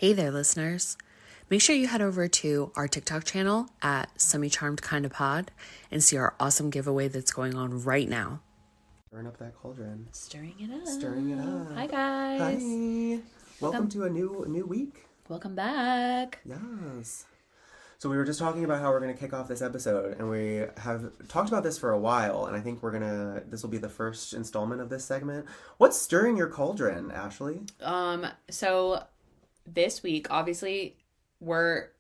Hey there, listeners. Make sure you head over to our TikTok channel at Semi-Charmed Kinda Pod and see our awesome giveaway that's going on right now. Stirring up that cauldron. Stirring it up. Stirring it up. Hi, guys. Hi. Welcome to a new week. Welcome back. Yes. So we were just talking about how we're going to kick off this episode, and we have talked about this for a while, and I think this will be the first installment of this segment. What's stirring your cauldron, Ashley? So this week, obviously, we're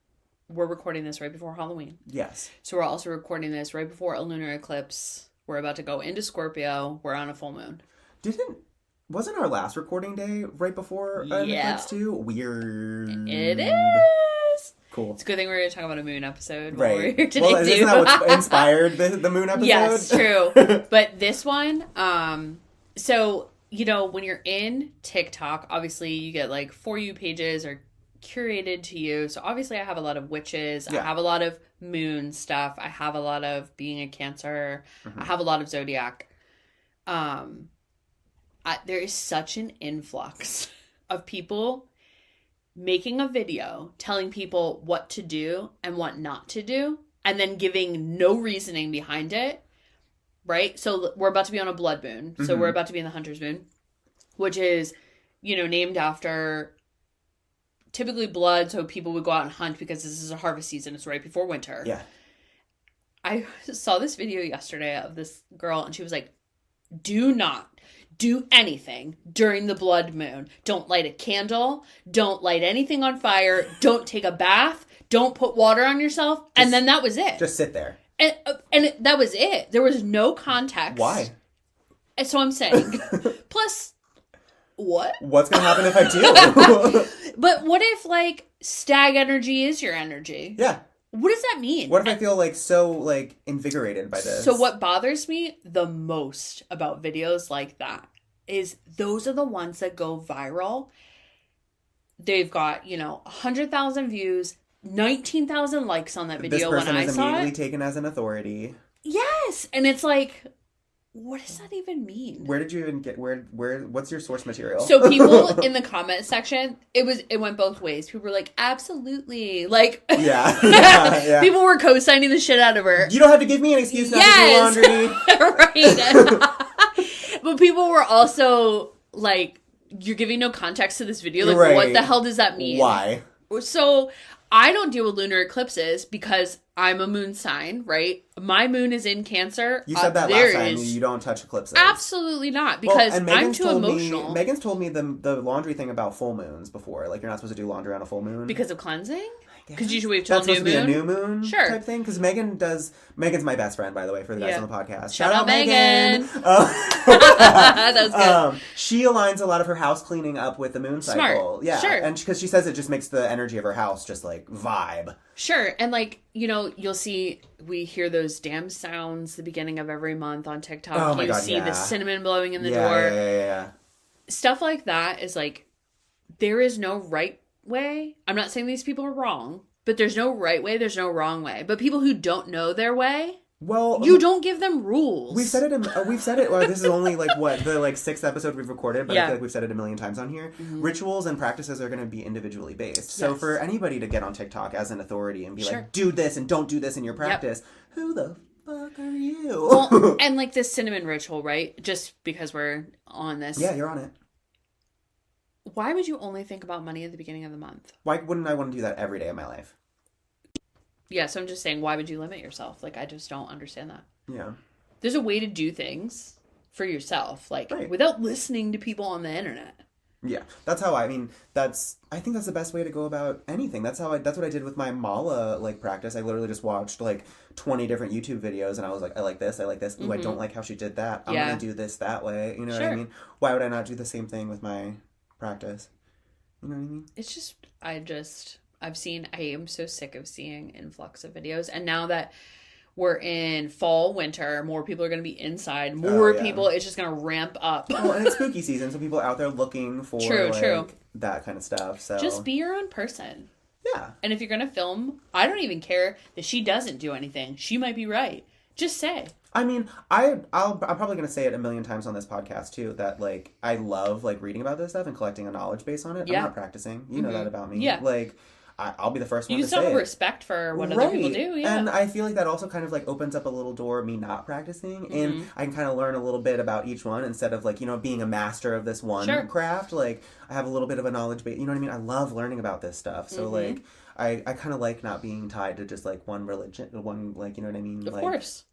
recording this right before Halloween. Yes. So we're also recording this right before a lunar eclipse. We're about to go into Scorpio. We're on a full moon. Wasn't our last recording day right before an eclipse too? Weird. It is. Cool. It's a good thing we're going to talk about a moon episode. Right. We're here today, well, isn't that what inspired the moon episode? Yes, true. But this one, so, when you're in TikTok, obviously you get like For You pages are curated to you. So obviously I have a lot of witches. Yeah. I have a lot of moon stuff. I have a lot of being a Cancer. Mm-hmm. I have a lot of zodiac. There is such an influx of people making a video telling people what to do and what not to do, and then giving no reasoning behind it, right? So we're about to be on a blood moon. Mm-hmm. So we're about to be in the hunter's moon, which is, named after typically blood. So people would go out and hunt because this is a harvest season. It's right before winter. Yeah. I saw this video yesterday of this girl, and she was like, do not do anything during the blood moon. Don't light a candle. Don't light anything on fire. Don't take a bath. Don't put water on yourself. And then that was it. Just sit there. And that was it. There was no context. Why? And so I'm saying, plus, what? What's going to happen if I do? But what if, stag energy is your energy? Yeah. What does that mean? What if I feel so invigorated by this? So what bothers me the most about videos like that is those are the ones that go viral. They've got, 100,000 views, 19,000 likes on that video when I saw it. This person is immediately taken as an authority. Yes. And it's like, what does that even mean? Where did you even get, what's your source material? So people in the comment section, it went both ways. People were like, absolutely. Yeah. People were co-signing the shit out of her. You don't have to give me an excuse not to do laundry. Right. But people were also like, you're giving no context to this video. Like, right. What the hell does that mean? Why? So I don't deal with lunar eclipses because I'm a moon sign, right? My moon is in Cancer. You said that last time. You don't touch eclipses. Absolutely not, because I'm too emotional. Megan's told me the laundry thing about full moons before. Like, you're not supposed to do laundry on a full moon. Because of cleansing? Because usually we've told new moon. That's supposed to be a new moon type thing? Because Megan's my best friend, by the way, for the guys on the podcast. Shout out Megan! That was good. She aligns a lot of her house cleaning up with the moon cycle. Smart. Yeah. Sure. And because she says it just makes the energy of her house just vibe. Sure. And you'll see, we hear those damn sounds the beginning of every month on TikTok. Oh my God, see the cinnamon blowing in the door. Yeah. Stuff like that is there is no right way. I'm not saying these people are wrong, but there's no right way, there's no wrong way. But people who don't know their way, well, you don't give them rules. We've said it. Well, this is only the sixth episode we've recorded, but I feel like we've said it a million times on here. Mm-hmm. Rituals and practices are going to be individually based. So for anybody to get on TikTok as an authority and be like, do this and don't do this in your practice, who the fuck are you? Well, and this cinnamon ritual, right? Just because we're on this. Yeah, you're on it. Why would you only think about money at the beginning of the month? Why wouldn't I want to do that every day of my life? Yeah, so I'm just saying, why would you limit yourself? I just don't understand that. Yeah. There's a way to do things for yourself, without listening to people on the internet. Yeah, that's how I think that's the best way to go about anything. That's what I did with my mala practice. I literally just watched 20 different YouTube videos, and I was like, I like this. Mm-hmm. Ooh, I don't like how she did that. I'm gonna do this that way. You know what I mean? Why would I not do the same thing with my practice? You know what I mean? It's just I am so sick of seeing influx of videos, and now that we're in fall, winter, more people are going to be inside, more people, it's just going to ramp up. Well, and it's spooky season, so people are out there looking for true. that kind of stuff. So just be your own person. Yeah. And if you're going to film, I don't even care that she doesn't do anything. She might be right. Just say. I mean, I'm probably going to say it a million times on this podcast, too, that, like, I love, like, reading about this stuff and collecting a knowledge base on it. Yeah. I'm not practicing. You know that about me. Yeah. Like, I'll be the first one to say it. You still have respect for what other people do, yeah. And I feel like that also kind of, like, opens up a little door, me not practicing, and I can kind of learn a little bit about each one instead of, like, you know, being a master of this one craft. Like, I have a little bit of a knowledge base. You know what I mean? I love learning about this stuff. So, like, I kind of like not being tied to just, like, one religion, one, like, you know what I mean? Of course.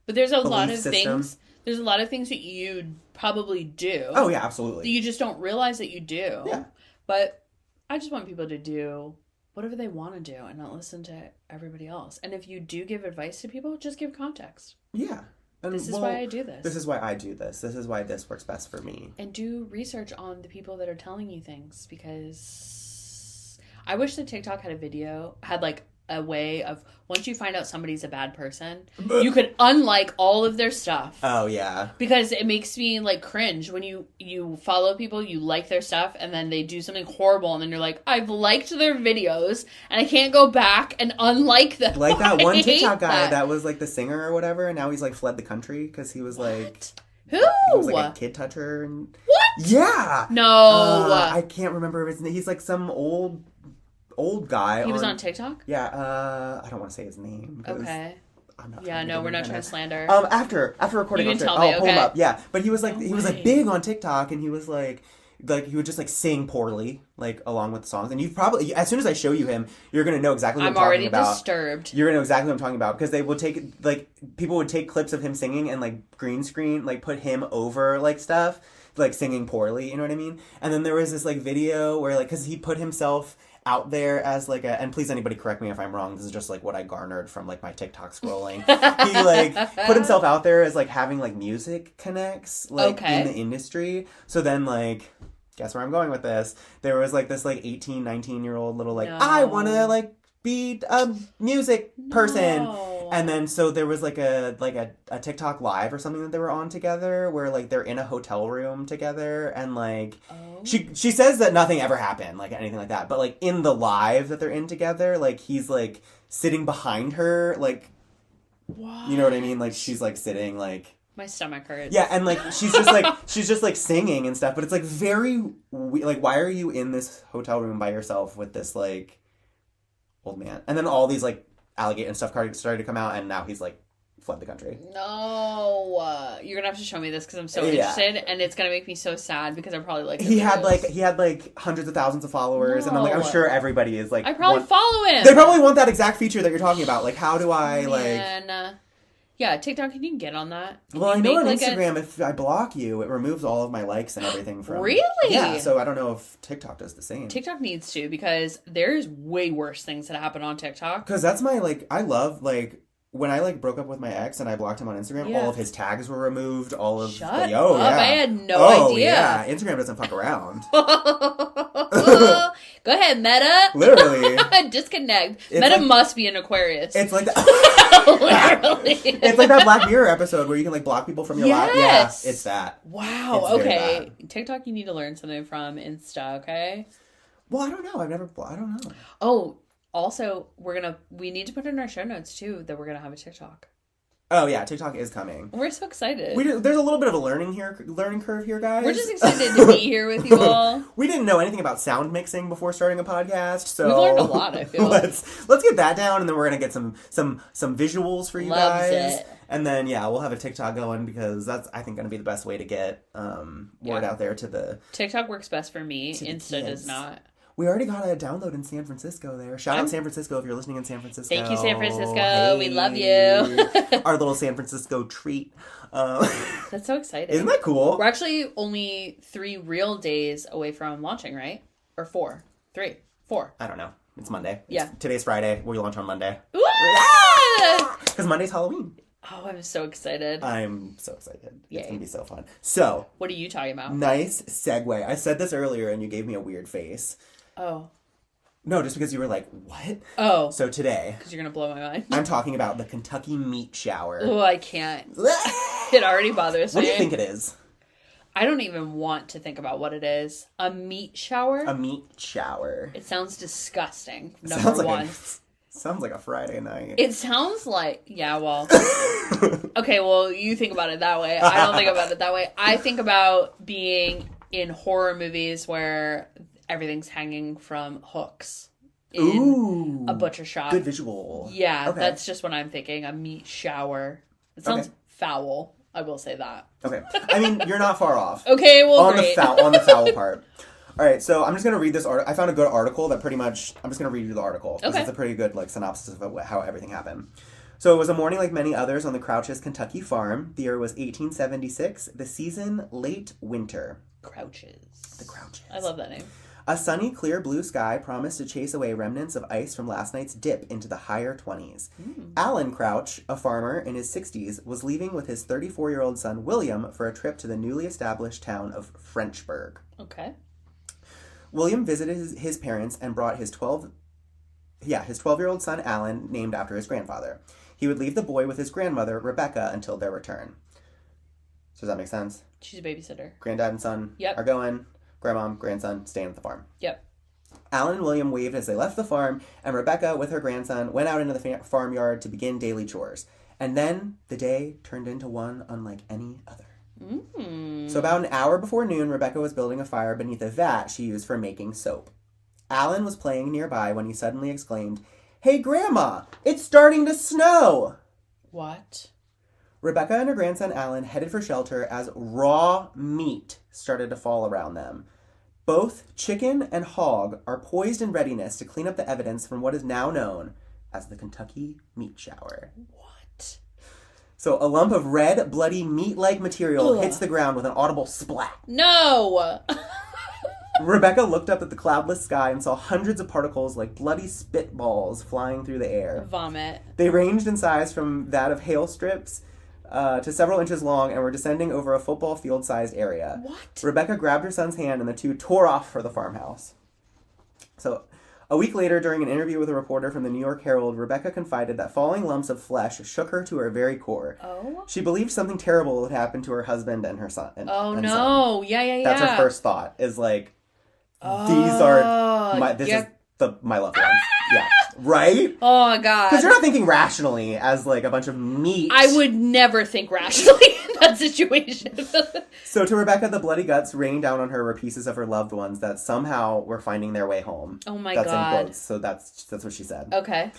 But there's a lot of things. There's a lot of things that you probably do. Oh, yeah, absolutely. You just don't realize that you do. Yeah. But I just want people to do whatever they want to do and not listen to everybody else. And if you do give advice to people, just give context. Yeah. And this is why I do this. This is why I do this. This is why this works best for me. And do research on the people that are telling you things, because I wish that TikTok had like a way of, once you find out somebody's a bad person, you could unlike all of their stuff. Oh, yeah. Because it makes me, like, cringe when you follow people, you like their stuff, and then they do something horrible, and then you're like, I've liked their videos, and I can't go back and unlike them. Like that one TikTok guy that was, like, the singer or whatever, and now he's, like, fled the country because he was, like... Who? He was, like, a kid toucher. And... What? Yeah! No. I can't remember his name. He's, like, some old guy. He was on TikTok? Yeah, I don't want to say his name. Okay. I'm not we're not trying to slander. After recording, you can I'll pull him up. Yeah, but he was like, like big on TikTok, and he was like he would just like sing poorly, like along with the songs. And you probably, as soon as I show you him, you're gonna know exactly what I'm talking about. I'm already disturbed. You're gonna know exactly what I'm talking about, because they will take, like, people would take clips of him singing and like green screen, like put him over like stuff, like singing poorly. You know what I mean? And then there was this like video where, like, because he put himself out there as like and please anybody correct me if I'm wrong, this is just like what I garnered from like my TikTok scrolling. He like put himself out there as like having like music connects like in the industry. So then, like, guess where I'm going with this? There was like this like 18, 19-year-old little like, I want to like be a music person. And then so there was like a TikTok live or something that they were on together where like they're in a hotel room together, and like she says that nothing ever happened, like anything like that, but like in the live that they're in together, like he's like sitting behind her, like, what? You know what I mean? Like she's like sitting like, my stomach hurts. Yeah, and like she's just like singing and stuff, but it's like very like, why are you in this hotel room by yourself with this like old man? And then all these like alligator and stuff started to come out, and now he's like fled the country. No, you're gonna have to show me this because I'm so interested, and it's gonna make me so sad because I'm probably like he had like hundreds of thousands of followers, and I'm sure everybody is like, I probably follow him. They probably want that exact feature that you're talking about. Like, how do I Yeah, TikTok, can you get on that? Well, I know on Instagram, if I block you, it removes all of my likes and everything from... Really? Yeah, so I don't know if TikTok does the same. TikTok needs to, because there's way worse things that happen on TikTok. Because that's my, like, I love, like, when I, like, broke up with my ex and I blocked him on Instagram, all of his tags were removed, all of... Shut up, I had no idea. Yeah, Instagram doesn't fuck around. Go ahead, Meta. Literally. Disconnect. It's Meta must be an Aquarius. It's like that. Literally. It's like that Black Mirror episode where you can like block people from your life. Yeah, it's that. Wow. It's okay. TikTok, you need to learn something from Insta. Okay. Well, I don't know. I don't know. Oh, also, we need to put in our show notes too that we're gonna have a TikTok. Oh yeah, TikTok is coming. We're so excited. There's a little bit of a learning curve here, guys. We're just excited to be here with you all. We didn't know anything about sound mixing before starting a podcast, so we've learned a lot. I feel let's get that down, and then we're gonna get some visuals for you guys. And then we'll have a TikTok going, because that's, I think, gonna be the best way to get word out there to the... TikTok works best for me. Insta does not. We already got a download in San Francisco there. Shout out San Francisco if you're listening in San Francisco. Thank you, San Francisco. Hey. We love you. Our little San Francisco treat. That's so exciting. Isn't that cool? We're actually only 3 real days away from launching, right? Or 4? 3? 4? I don't know. It's Monday. Yeah. Today's Friday. We launch on Monday. Because Monday's Halloween. Oh, I'm so excited. I'm so excited. Yay. It's going to be so fun. So. What are you talking about? Nice segue. I said this earlier and you gave me a weird face. Oh. No, just because you were like, what? Oh. So today. Because you're going to blow my mind. I'm talking about the Kentucky meat shower. Oh, I can't. It already bothers me. What do you think it is? I don't even want to think about what it is. A meat shower? A meat shower. It sounds disgusting. Number one. Sounds like a Friday night. It sounds like, yeah, well. Okay, well, you think about it that way. I don't think about it that way. I think about being in horror movies where everything's hanging from hooks in a butcher shop. Good visual. Yeah, okay. That's just what I'm thinking. A meat shower. It sounds foul. I will say that. Okay. I mean, you're not far off. Okay, well, great. On the foul part. All right, so I'm just going to read this article. I found a good article that pretty much... I'm just going to read you the article. Because it's a pretty good synopsis of how everything happened. So it was a morning like many others on the Crouches Kentucky farm. The year was 1876. The season, late winter. Crouches. The Crouches. I love that name. A sunny, clear blue sky promised to chase away remnants of ice from last night's dip into the higher 20s. Alan Crouch, a farmer in his 60s, was leaving with his 34-year-old son William for a trip to the newly established town of Frenchburg. Okay. William visited his parents and brought his 12-year-old son Alan, named after his grandfather. He would leave the boy with his grandmother, Rebecca, until their return. So does that make sense? She's a babysitter. Granddad and son are going. Grandmom, grandson, staying at the farm. Yep. Alan and William waved as they left the farm, and Rebecca, with her grandson, went out into the farmyard to begin daily chores. And then the day turned into one unlike any other. So about an hour before noon, Rebecca was building a fire beneath a vat she used for making soap. Alan was playing nearby when he suddenly exclaimed, "Hey, Grandma, it's starting to snow!" What? Rebecca and her grandson Alan headed for shelter as raw meat started to fall around them. Both chicken and hog are poised in readiness to clean up the evidence from what is now known as the Kentucky meat shower. What? So a lump of red, bloody, meat-like material hits the ground with an audible splat. No! Rebecca looked up at the cloudless sky and saw hundreds of particles like bloody spitballs flying through the air. Vomit. They ranged in size from that of hail strips to several inches long and were descending over a football field-sized area. What? Rebecca grabbed her son's hand and the two tore off for the farmhouse. So, a week later, during an interview with a reporter from the New York Herald, Rebecca confided that falling lumps of flesh shook her to her very core. Oh? She believed something terrible had happened to her husband and her son. No. Son. Yeah. That's her first thought, is like, these are my loved ones. Yeah. Right? Oh, my God. Because you're not thinking rationally as, like, a bunch of meat. I would never think rationally in that situation. So to Rebecca, the bloody guts raining down on her were pieces of her loved ones that somehow were finding their way home. Oh, my God. God. In quotes, so that's what she said. Okay.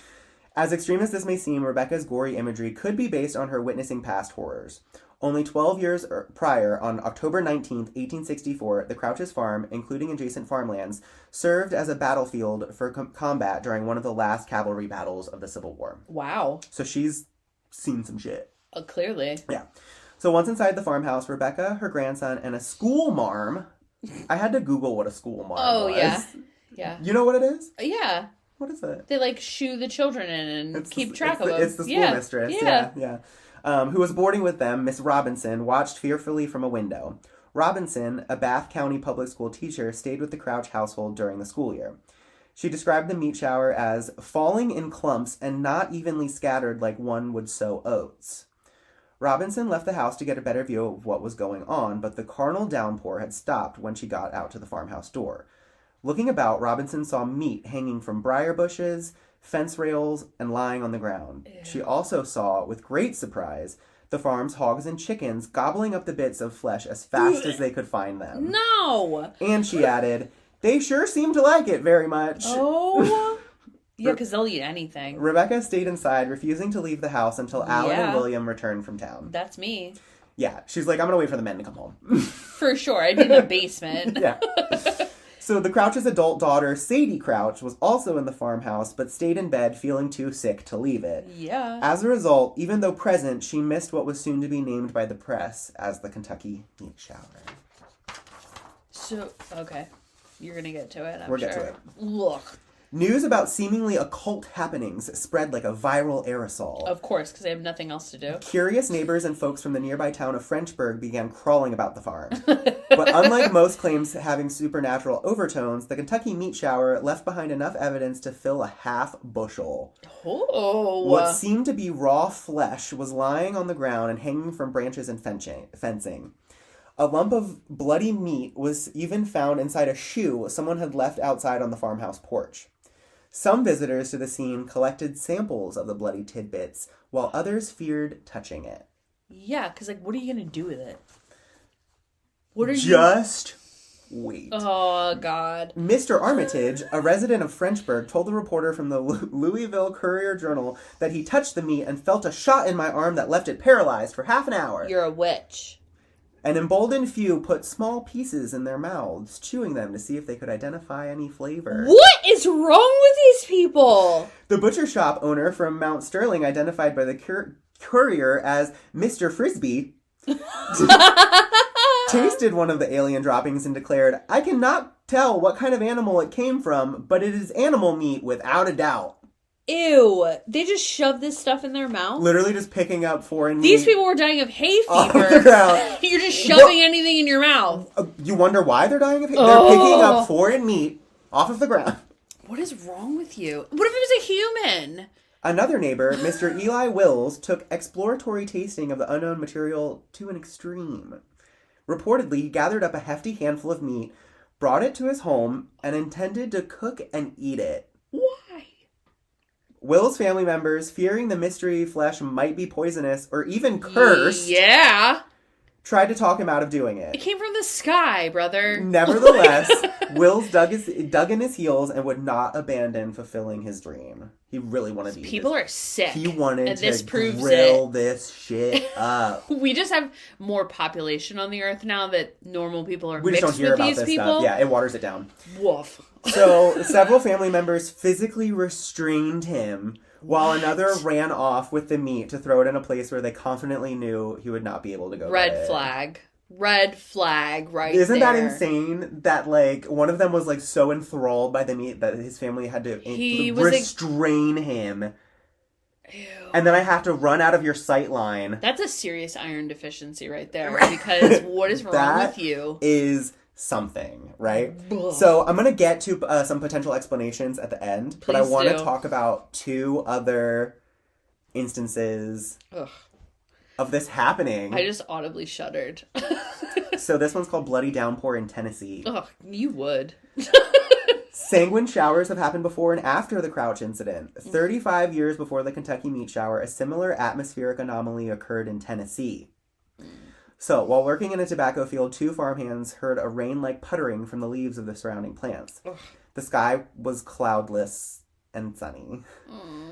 As extreme as this may seem, Rebecca's gory imagery could be based on her witnessing past horrors. Only 12 years prior, on October 19th, 1864, the Crouches farm, including adjacent farmlands, served as a battlefield for combat during one of the last cavalry battles of the Civil War. Wow. So she's seen some shit. Clearly. Yeah. So once inside the farmhouse, Rebecca, her grandson, and a school marm... I had to Google what a school marm was. Oh, yeah. Yeah. You know what it is? Yeah. What is it? They, like, shoo the children in and keep track of them. It's the school mistress. Yeah. Who was boarding with them, Miss Robinson, watched fearfully from a window. Robinson, a Bath County public school teacher, stayed with the Crouch household during the school year. She described the meat shower as falling in clumps and not evenly scattered like one would sow oats. Robinson left the house to get a better view of what was going on, but the carnal downpour had stopped when she got out to the farmhouse door. Looking about, Robinson saw meat hanging from briar bushes, fence rails, and lying on the ground. Ew. She also saw, with great surprise, the farm's hogs and chickens gobbling up the bits of flesh as fast as they could find them. No! And she added, they sure seem to like it very much. Oh! Yeah, because they'll eat anything. Rebecca stayed inside, refusing to leave the house until Alan and William returned from town. That's me. Yeah, she's like, I'm going to wait for the men to come home. For sure. I'd be in the basement. Yeah. So the Crouch's adult daughter, Sadie Crouch, was also in the farmhouse, but stayed in bed feeling too sick to leave it. Yeah. As a result, even though present, she missed what was soon to be named by the press as the Kentucky meat shower. So, okay. You're going to get to it, I'm We'll sure. get to it. Look. News about seemingly occult happenings spread like a viral aerosol. Of course, because they have nothing else to do. Curious neighbors and folks from the nearby town of Frenchburg began crawling about the farm. But unlike most claims having supernatural overtones, the Kentucky meat shower left behind enough evidence to fill a half bushel. Oh. What seemed to be raw flesh was lying on the ground and hanging from branches and fencing. A lump of bloody meat was even found inside a shoe someone had left outside on the farmhouse porch. Some visitors to the scene collected samples of the bloody tidbits, while others feared touching it. Yeah, because, like, what are you going to do with it? What are Just wait. Oh, God. Mr. Armitage, a resident of Frenchburg, told the reporter from the Louisville Courier-Journal that he touched the meat and felt a shot in my arm that left it paralyzed for half an hour. You're a witch. An emboldened few put small pieces in their mouths, chewing them to see if they could identify any flavor. What is wrong with these people? The butcher shop owner from Mount Sterling, identified by the Courier as Mr. Frisbee, tasted one of the alien droppings and declared, "I cannot tell what kind of animal it came from, but it is animal meat without a doubt." Ew. They just shoved this stuff in their mouth? Literally just picking up foreign These meat. people were dying of hay fever. Off the ground. You're just shoving anything in your mouth. You wonder why they're dying of hay fever? They're picking up foreign meat off of the ground. What is wrong with you? What if it was a human? Another neighbor, Mr. Eli Wills, took exploratory tasting of the unknown material to an extreme. Reportedly, he gathered up a hefty handful of meat, brought it to his home, and intended to cook and eat it. Why? Will's family members, fearing the mystery flesh might be poisonous or even cursed, tried to talk him out of doing it. It came from the sky, brother. Nevertheless, Wills dug in his heels and would not abandon fulfilling his dream. He really wanted to eat People are sick. He wanted and to this proves grill this shit up. We just have more population on the earth now that normal people are We mixed just don't hear with about these this people. stuff. Yeah, it waters it down. Woof. So, several family members physically restrained him while another ran off with the meat to throw it in a place where they confidently knew he would not be able to go. Red flag. Red flag right Isn't there. that insane that, like, one of them was, like, so enthralled by the meat that his family had to restrain him. Ew. And then I have to run out of your sight line. That's a serious iron deficiency right there. Because what is wrong with you? Is something, right? Ugh. So I'm going to get to some potential explanations at the end. But I want to talk about two other instances of this happening. I just audibly shuddered. So this one's called Bloody Downpour in Tennessee. Ugh, you would. Sanguine showers have happened before and after the Crouch incident. 35 years before the Kentucky meat shower, a similar atmospheric anomaly occurred in Tennessee. So, while working in a tobacco field, two farmhands heard a rain-like puttering from the leaves of the surrounding plants. Ugh. The sky was cloudless and sunny.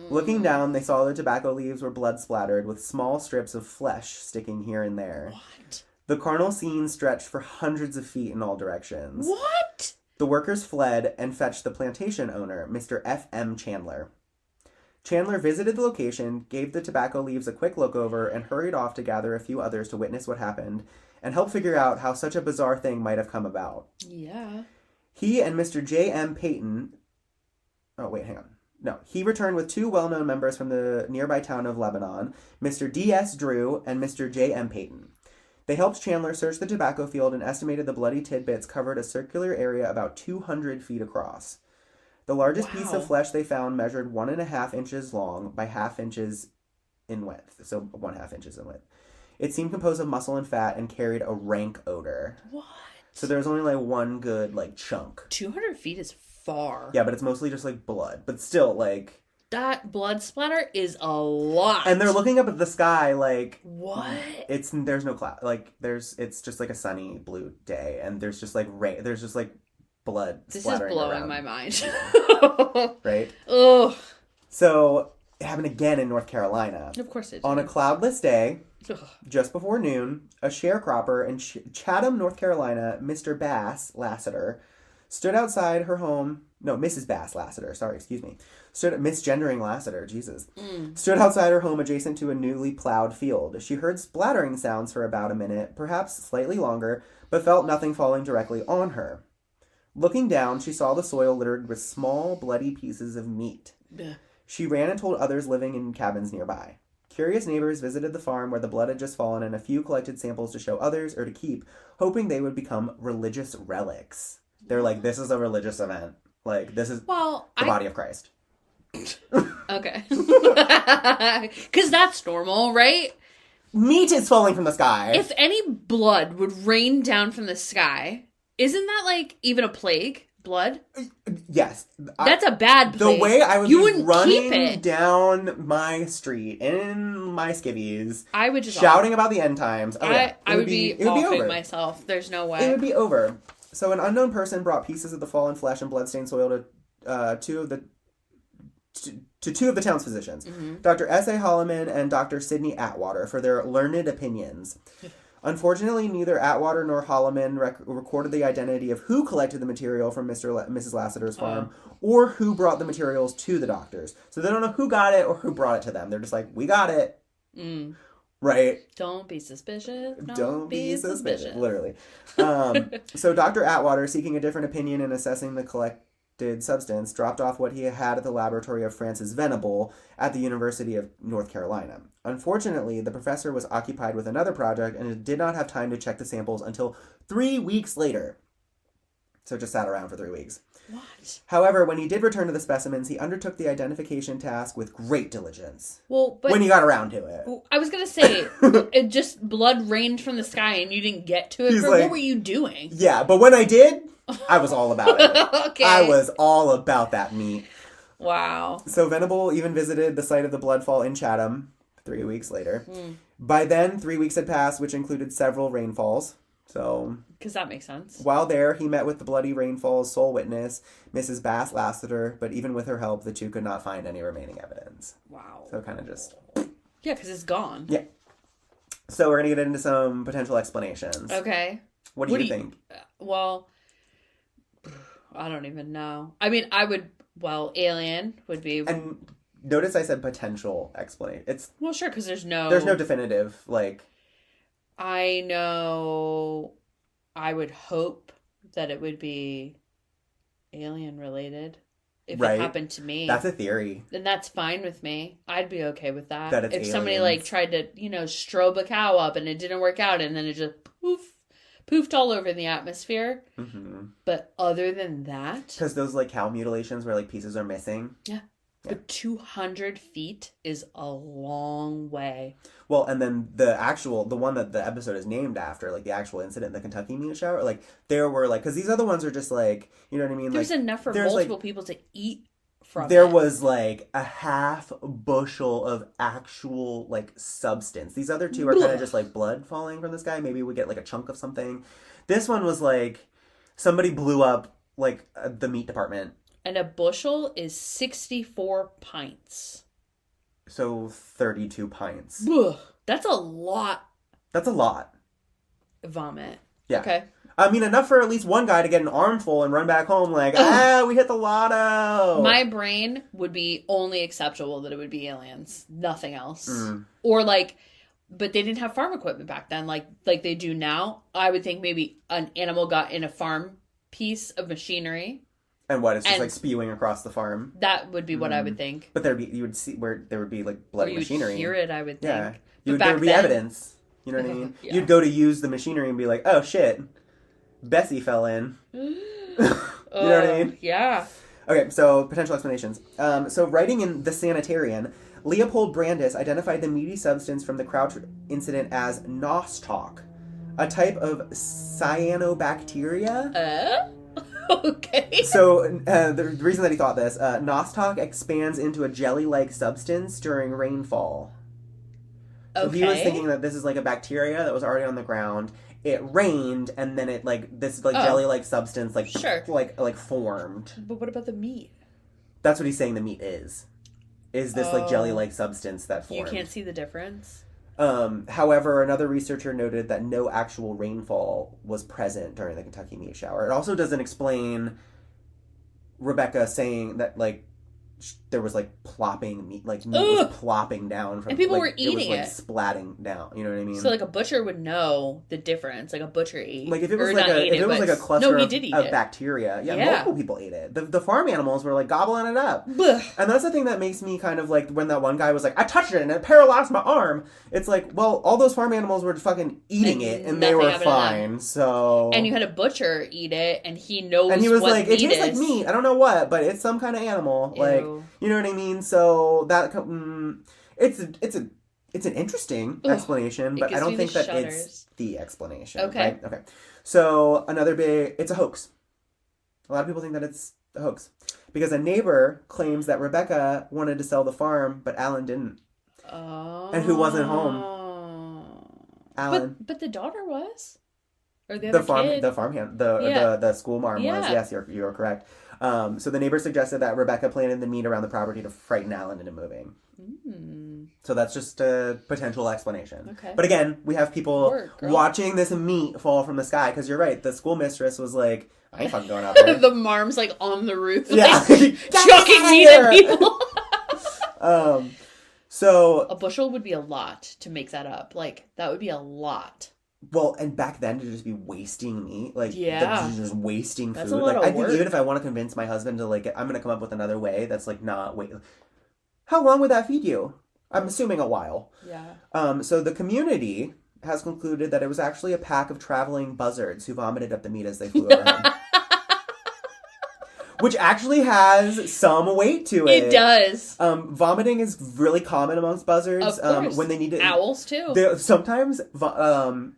Looking down, they saw the tobacco leaves were blood-splattered, with small strips of flesh sticking here and there. What? The carnal scene stretched for hundreds of feet in all directions. What? The workers fled and fetched the plantation owner, Mr. F.M. Chandler. Chandler visited the location, gave the tobacco leaves a quick look over, and hurried off to gather a few others to witness what happened and help figure out how such a bizarre thing might have come about. Yeah. He and Mr. J.M. Peyton... Oh, wait, hang on. No, he returned with two well-known members from the nearby town of Lebanon, Mr. D.S. Drew and Mr. J.M. Peyton. They helped Chandler search the tobacco field and estimated the bloody tidbits covered a circular area about 200 feet across. The largest piece of flesh they found measured 1.5 inches long by 1/2 inches in width. So 1/2 inches in width. It seemed composed of muscle and fat and carried a rank odor. What? So there was only like one good like chunk. 200 feet is far. Yeah, but it's mostly just like blood. But still like... That blood splatter is a lot. And they're looking up at the sky like... What? There's no cloud. Like it's just like a sunny blue day. And there's just like rain. There's just like blood splattering around. This is blowing my mind. Right? Ugh. So it happened again in North Carolina. Of course it did. On a cloudless day, just before noon, a sharecropper in Chatham, North Carolina, Mr. Bass Lassiter, stood outside her home. No, Mrs. Bass Lassiter. Sorry, excuse me. Misgendering Lassiter. Jesus. Stood outside her home adjacent to a newly plowed field. She heard splattering sounds for about a minute, perhaps slightly longer, but felt nothing falling directly on her. Looking down, she saw the soil littered with small, bloody pieces of meat. Blech. She ran and told others living in cabins nearby. Curious neighbors visited the farm where the blood had just fallen, and a few collected samples to show others or to keep, hoping they would become religious relics. They're like, this is a religious event. Like, this is the body of Christ. Okay. Because that's normal, right? Meat is falling from the sky. If any blood would rain down from the sky, isn't that like even a plague? Blood? Yes. That's a bad place. The way I would you be running down my street in my skivvies, I would just shouting about the end times. Oh, yeah. I would be offing myself. There's no way. It would be over. So an unknown person brought pieces of the fallen flesh and bloodstained soil to two of the town's physicians, Dr. S.A. Holloman and Dr. Sidney Atwater, for their learned opinions. Unfortunately, neither Atwater nor Holloman recorded the identity of who collected the material from Mrs. Lassiter's farm or who brought the materials to the doctors. So they don't know who got it or who brought it to them. They're just like, we got it. Right? Don't be suspicious. Don't be suspicious. Literally. So Dr. Atwater, seeking a different opinion in assessing the collected substance, dropped off what he had at the laboratory of Francis Venable at the University of North Carolina. Unfortunately, the professor was occupied with another project and did not have time to check the samples until 3 weeks later. So just sat around for 3 weeks. What? However, when he did return to the specimens, he undertook the identification task with great diligence. Well, but... when he got around to it. I was going to say, it just blood rained from the sky and you didn't get to it. What were you doing? Yeah, but when I did, I was all about it. Okay. I was all about that meat. Wow. So Venable even visited the site of the bloodfall in Chatham 3 weeks later. By then, 3 weeks had passed, which included several rainfalls. So, because that makes sense. While there, he met with the bloody rainfall's sole witness, Mrs. Bass Lassiter, but even with her help, the two could not find any remaining evidence. Wow. So kind of just... yeah, because it's gone. Yeah. So we're going to get into some potential explanations. Okay. What do you think? Well, I don't even know. I mean, alien would be... And notice I said potential explanation. It's... well, sure, because there's no definitive, like... I know I would hope that it would be alien related if it happened to me. That's a theory. Then that's fine with me. I'd be okay with that. That it's if aliens. Somebody like tried to, strobe a cow up and it didn't work out and then it just poofed all over the atmosphere. Mm-hmm. But other than that... because those like cow mutilations where like pieces are missing. Yeah. But 200 feet is a long way. Well, and then the one that the episode is named after, like the actual incident in the Kentucky meat shower, like there were like, because these other ones are just like, you know what I mean? There's like, enough for multiple people to eat from. There was like a half bushel of actual like substance. These other two are kind of just like blood falling from the sky. Maybe we get like a chunk of something. This one was like somebody blew up like the meat department. And a bushel is 64 pints. So 32 pints. Ugh, that's a lot. That's a lot. Vomit. Yeah. Okay. I mean, enough for at least one guy to get an armful and run back home like, we hit the lotto. My brain would be only acceptable that it would be aliens. Nothing else. Mm. Or like, but they didn't have farm equipment back then like they do now. I would think maybe an animal got in a farm piece of machinery. And what? It's just like spewing across the farm. That would be what I would think. But you would see where there would be like bloody machinery. You'd hear it, I would think. Yeah, there would be evidence. You know what I mean? Yeah. You'd go to use the machinery and be like, "Oh shit, Bessie fell in." You know what I mean? Yeah. Okay, so potential explanations. So writing in The Sanitarian, Leopold Brandis identified the meaty substance from the Crouch incident as nostoc, a type of cyanobacteria. Okay. So the reason that he thought this, nostoc expands into a jelly-like substance during rainfall. So he was thinking that this is like a bacteria that was already on the ground. It rained, and then it like this like jelly-like substance like like formed. But what about the meat? That's what he's saying. The meat is this like jelly-like substance that formed. You can't see the difference. However, another researcher noted that no actual rainfall was present during the Kentucky meat shower. It also doesn't explain Rebecca saying that, like, there was, like, plopping meat, like, meat was plopping down from... and people like, were eating it. It was, like, splatting down, you know what I mean? So, like, a butcher would know the difference. Like, a butcher ate. Like, if it was, like a cluster of bacteria, yeah, multiple people ate it. The farm animals were, like, gobbling it up. Blech. And that's the thing that makes me kind of, like, when that one guy was like, I touched it and it paralyzed my arm. It's like, well, all those farm animals were fucking eating it and they were fine, so... And you had a butcher eat it and he knows and he was what like, it tastes like meat. I don't know what, but it's some kind of animal. Ew. Like, you know what I mean? So that it's an interesting explanation, but I don't think that it's the explanation. Okay. Right? Okay. So another it's a hoax. A lot of people think that it's The hoax. Because a neighbor claims that Rebecca wanted to sell the farm, but Alan didn't. Oh. And who wasn't home? Alan. But the daughter was? Or the other kid? The farmhand. The school marm was. Yes, you're correct. So the neighbor suggested that Rebecca planted the meat around the property to frighten Alan into moving. So that's just a potential explanation. Okay. But again, we have people watching this meat fall from the sky, because you're right. The schoolmistress was like, I ain't fucking going out there. The marm's like on the roof, like, chucking meat at people. So a bushel would be a lot to make that up. Like, that would be a lot. Well, and back then to just be wasting meat, like, just wasting that's food. A lot like, of I think work. even if I want to convince my husband to, like, I'm going to come up with another way that's, like, not wait. How long would that feed you? I'm assuming a while. Yeah. So the community has concluded that it was actually a pack of traveling buzzards who vomited up the meat as they flew overhead. Which actually has some weight to it. It does. Vomiting is really common amongst buzzards. Of course. When they need to. Owls, too. Sometimes buzzards,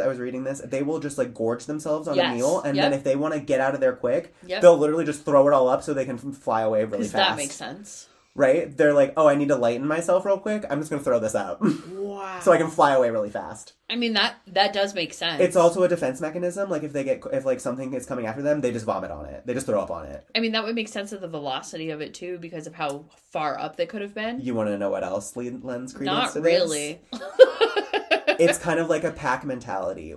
I was reading this, they will just, like, gorge themselves on a meal, and then if they want to get out of there quick, they'll literally just throw it all up so they can fly away really fast. That makes sense. Right? They're like, oh, I need to lighten myself real quick. I'm just going to throw this up. Wow. So I can fly away really fast. I mean, that does make sense. It's also a defense mechanism. Like, if like something is coming after them, they just vomit on it. They just throw up on it. I mean, that would make sense of the velocity of it, too, because of how far up they could have been. You want to know what else lends credence Not to really. This? It's kind of like a pack mentality.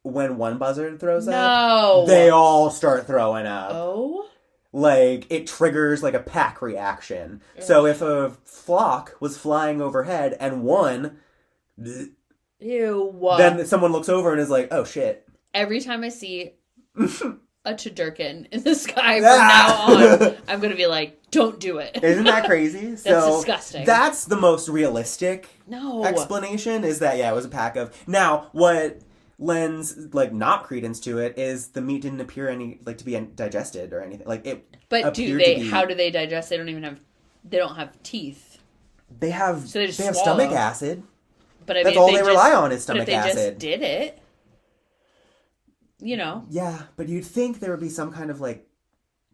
When one buzzard throws up, they all start throwing up. Oh? Like, it triggers, like, a pack reaction. Ugh. So if a flock was flying overhead and one... Ew. Then someone looks over and is like, oh, shit. Every time I see a Tudurkin in the sky from now on, I'm going to be like, don't do it. Isn't that crazy? That's disgusting. That's the most realistic explanation, is that, it was a pack of... Now, what lends, like, not credence to it is the meat didn't appear to be digested or anything. Like, it But how do they digest? They don't have teeth. They have stomach acid. But I mean, that's all they rely on is stomach acid. But if they just did it, you know. Yeah, but you'd think there would be some kind of, like,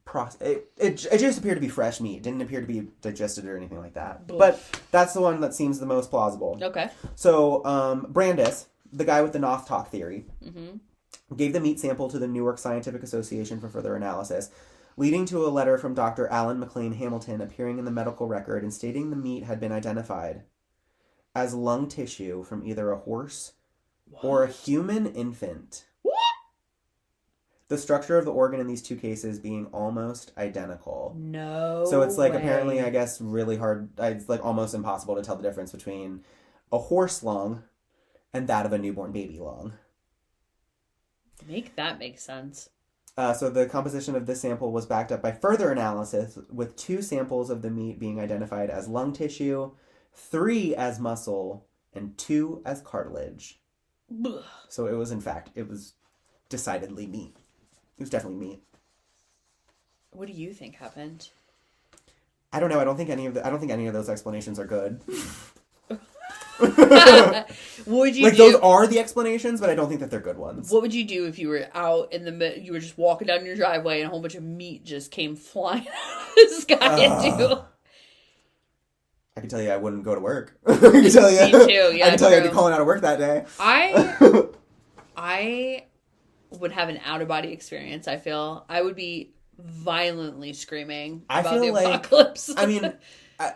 process. It just appeared to be fresh meat. It didn't appear to be digested or anything like that. Oof. But that's the one that seems the most plausible. Okay. So, Brandis, the guy with the Nothtalk theory, gave the meat sample to the Newark Scientific Association for further analysis, leading to a letter from Dr. Alan McLean Hamilton appearing in the medical record and stating the meat had been identified as lung tissue from either a horse or a human infant. What? The structure of the organ in these two cases being almost identical. No So it's, like, way. Apparently, I guess, really hard. It's, like, almost impossible to tell the difference between a horse lung and that of a newborn baby lung. Make that make sense. So the composition of this sample was backed up by further analysis, with 2 samples of the meat being identified as lung tissue, 3 as muscle, and 2 as cartilage. Ugh. So it was decidedly meat. It was definitely meat. What do you think happened? I don't know. I don't think any of those explanations are good. Would you like, those are the explanations, but I don't think that they're good ones. What would you do if you were out you were just walking down your driveway and a whole bunch of meat just came flying out of the sky at you? I can tell you I wouldn't go to work. I can tell you. Me too, yeah. I can tell you I'd be calling out of work that day. I would have an out-of-body experience, I feel. I would be violently screaming about the apocalypse. I mean,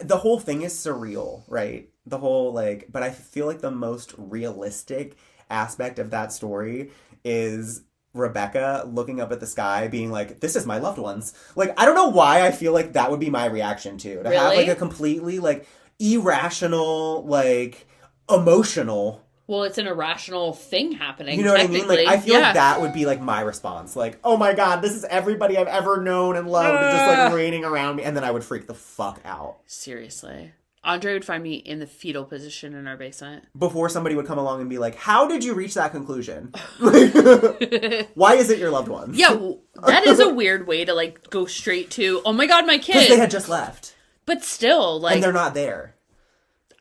the whole thing is surreal, right? The whole, like... But I feel like the most realistic aspect of that story is Rebecca looking up at the sky being like, this is my loved ones. Like, I don't know why I feel like that would be my reaction, too. To have, like, a completely, like, irrational, like, emotional... Well, it's an irrational thing happening. You know what I mean? Like, I feel like that would be, like, my response. Like, oh my god, this is everybody I've ever known and loved, and just, like, raining around me. And then I would freak the fuck out. Seriously. Andre would find me in the fetal position in our basement. Before somebody would come along and be like, how did you reach that conclusion? Why is it your loved ones? Yeah, well, that is a weird way to, like, go straight to, oh my god, my kid. Because they had just left. But still, like... And they're not there.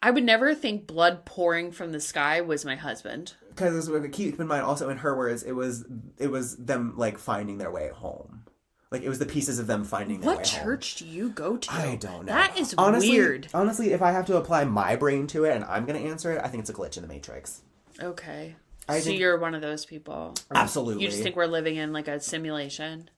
I would never think blood pouring from the sky was my husband. Because keep in mind, also in her words, it was them, like, finding their way home. Like, it was the pieces of them finding their way home. What church do you go to? I don't know. That is weird. Honestly, if I have to apply my brain to it and I'm going to answer it, I think it's a glitch in the Matrix. Okay. So you're one of those people. Absolutely. You just think we're living in, like, a simulation?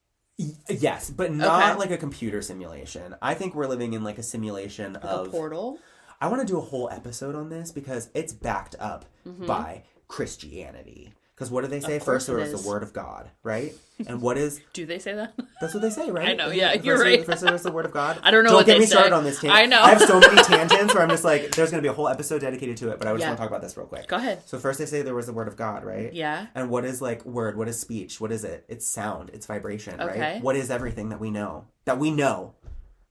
Yes, but not like a computer simulation. I think we're living in, like, a simulation like of... a portal? I want to do a whole episode on this because it's backed up by Christianity. Because what do they say? First there was the Word of God, right? And what is... Do they say that? That's what they say, right? I know, yeah, you're right. First there was the Word of God. I don't know what they say. Don't get me started on this tangent. I know. I have so many tangents where I'm just like, there's going to be a whole episode dedicated to it, but I just want to talk about this real quick. Go ahead. So first they say there was the Word of God, right? Yeah. And what is, like, word? What is speech? What is it? It's sound. It's vibration, right? What is everything that we know?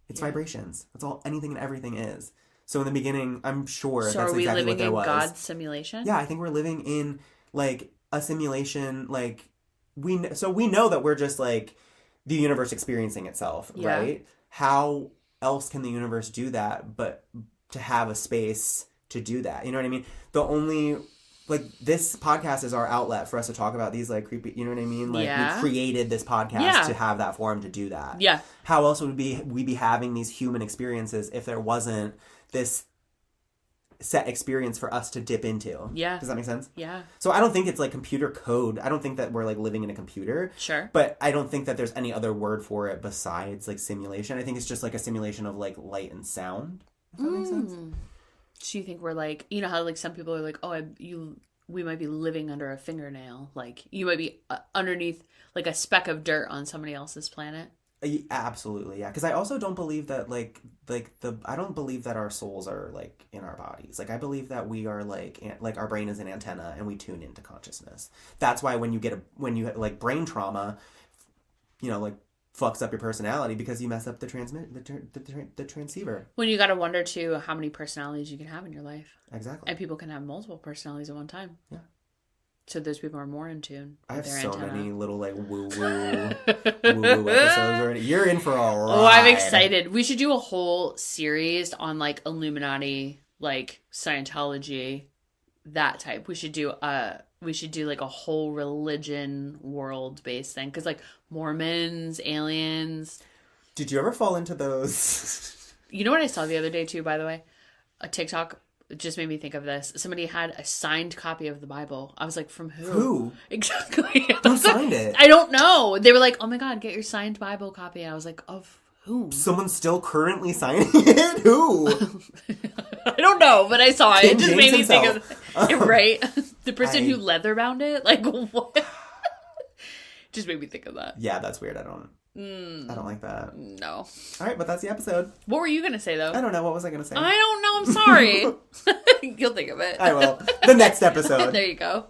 It's vibrations. That's all anything and everything is. So in the beginning, I'm sure that's exactly what there was. So are we living in God's simulation? Yeah, I think we're living in, like, a simulation. Like, we know that we're just, like, the universe experiencing itself, right? How else can the universe do that but to have a space to do that? You know what I mean? The only... Like, this podcast is our outlet for us to talk about these, like, creepy... You know what I mean? Like, we created this podcast to have that forum to do that. Yeah. How else would we be having these human experiences if there wasn't this set experience for us to dip into? Yeah. Does that make sense? Yeah. So I don't think it's, like, computer code. I don't think that we're, like, living in a computer. Sure. But I don't think that there's any other word for it besides, like, simulation. I think it's just, like, a simulation of, like, light and sound. If that makes sense. So you think we're like, you know how like some people are like, oh, we might be living under a fingernail. Like you might be underneath like a speck of dirt on somebody else's planet. Absolutely, yeah. Because I also don't believe that I don't believe that our souls are like in our bodies. Like I believe that we are like our brain is an antenna and we tune into consciousness. That's why when you like brain trauma, you know, like fucks up your personality because you mess up the transceiver. When you got to wonder too how many personalities you can have in your life. Exactly. And people can have multiple personalities at one time. Yeah. So those people are more in tune. I have so many little like woo episodes already. You're in for a ride. Oh, I'm excited. We should do a whole series on like Illuminati, like Scientology, that type. We should do like a whole religion world based thing because like Mormons, aliens. Did you ever fall into those? You know what I saw the other day too, by the way? A TikTok just made me think of this. Somebody had a signed copy of the Bible. I was like, from who? Who? Exactly. Who signed it? I don't know. They were like, oh my God, get your signed Bible copy. And I was like, of who? Someone's still currently signing it? Who? I don't know, but I saw it. It just made me himself. think of it, right? The person who leather bound it? Like, what? Just made me think of that. Yeah, that's weird. I don't like that. No. All right, but that's the episode. What were you going to say, though? I don't know. What was I going to say? I don't know. I'm sorry. You'll think of it. I will. The next episode. There you go.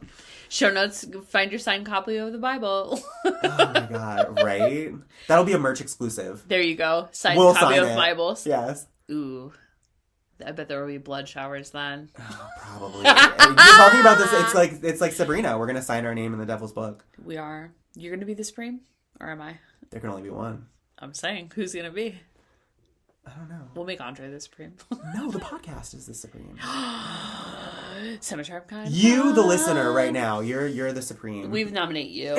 Show notes, find your signed copy of the Bible. Oh my God, right? That'll be a merch exclusive. There you go. Signed copy of Bibles. Yes. Ooh. I bet there will be blood showers then. Oh, probably. You're talking about this. It's like Sabrina. We're going to sign our name in the Devil's Book. We are. You're going to be the Supreme? Or am I? There can only be one. I'm saying. Who's going to be? I don't know. We'll make Andre the Supreme. No, the podcast is the Supreme. Semi-Sharp Kind. You, the listener, right now, you're the Supreme. We nominate you.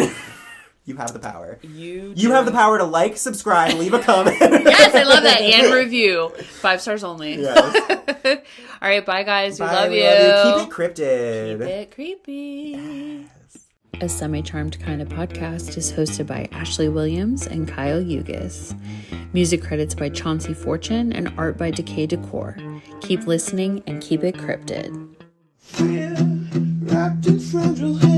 You have the power. You have the power to like, subscribe, leave a comment. Yes, I love that. And review. 5 stars only. Yes. All right, bye guys. Bye, we love you. Keep it cryptid. Keep it creepy. Yes. A Semi-Charmed Kind of Podcast is hosted by Ashley Williams and Kyle Ugis. Music credits by Chauncey Fortune and art by Decay Decor. Keep listening and keep it cryptid. Wrapped in fragile hair.